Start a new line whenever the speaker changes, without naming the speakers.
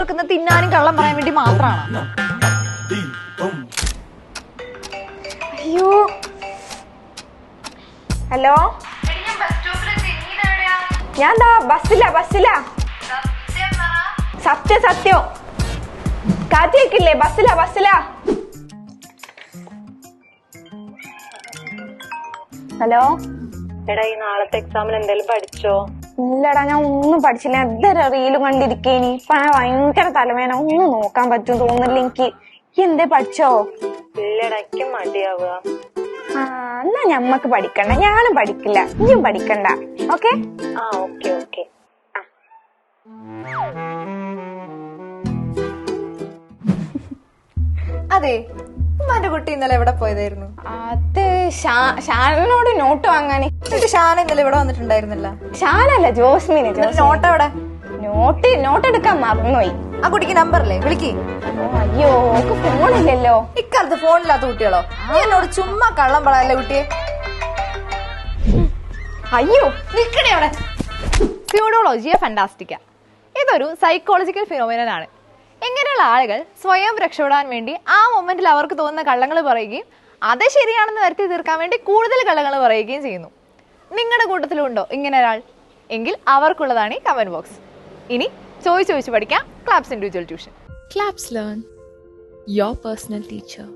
വെക്കുന്ന തിന്നാനും കള്ളം പറയാൻ വേണ്ടി മാത്രമാണ്.
അയ്യോ, ഹലോ, ഞാൻ ബസ്സിലാ. സത്യം കാത്തിയേക്കില്ലേ? ബസ്സിലാ. ഹലോ
എടാ, ഈ നാളത്തെ എക്സാമിന് എന്തെങ്കിലും പഠിച്ചോ?
ഇല്ലടാ, ഞാൻ ഒന്നും പഠിച്ചില്ല. എന്തൊരു റീലും കണ്ടിരിക്കേനി. ഇപ്പൊ ഭയങ്കര തലവേന, ഒന്നും നോക്കാൻ പറ്റും തോന്നില്ല എനിക്ക്. എന്തേ പഠിച്ചോ?
ഇല്ലടാ, എനിക്ക് മടിയാവുക.
എന്നാ ഞമ്മക്ക് പഠിക്കണ്ട. ഞാനും പഠിക്കില്ല, ഇനിയും പഠിക്കണ്ട. Okay
okay.
അതെ, ഉമ്മാന്റെ കുട്ടി ഇന്നലെ എവിടെ പോയതായിരുന്നു?
അത് ഷാനോട് നോട്ട് വാങ്ങാന്.
ഷാന ഇന്നലെ ഇവിടെ വന്നിട്ടുണ്ടായിരുന്നില്ല.
ഷാനല്ല, ജോസ്മിന്.
നോട്ട് എവിടെ?
നോട്ട് എടുക്കാൻ മറന്നുപോയി.
ആ കുട്ടിക്ക് നമ്പറല്ലേ, വിളിക്ക്.
അയ്യോ, ഓക്ക് ഫോണില്ലല്ലോ.
ഇക്കാലത്ത് ഫോണില്ലാത്ത കുട്ടികളോ? എന്നോട് ചുമ്മാ കള്ളം പറയാല്ലേ കുട്ടിയെ.
അയ്യോ,
നിക്കണേ അവിടെ. സ്യൂഡോളജിയ ഫാന്റാസ്റ്റിക്ക ഇതൊരു സൈക്കോളജിക്കൽ ഫിനോമിനൻ ആണ്. ഇങ്ങനെയുള്ള ആളുകൾ സ്വയം രക്ഷപ്പെടാൻ വേണ്ടി ആ മൊമെന്റിൽ അവർക്ക് തോന്നുന്ന കള്ളങ്ങൾ പറയുകയും അത് ശരിയാണെന്ന് വരുത്തി തീർക്കാൻ വേണ്ടി കൂടുതൽ കള്ളങ്ങൾ പറയുകയും ചെയ്യുന്നു. നിങ്ങളുടെ കൂട്ടത്തിലുണ്ടോ ഇങ്ങനെ ഒരാൾ? എങ്കിൽ അവർക്കുള്ളതാണ് ഈ കമന്റ് ബോക്സ്. ഇനി ചോദിച്ചു പഠിക്കാം claps individual tuition.
Claps Learn, your personal teacher.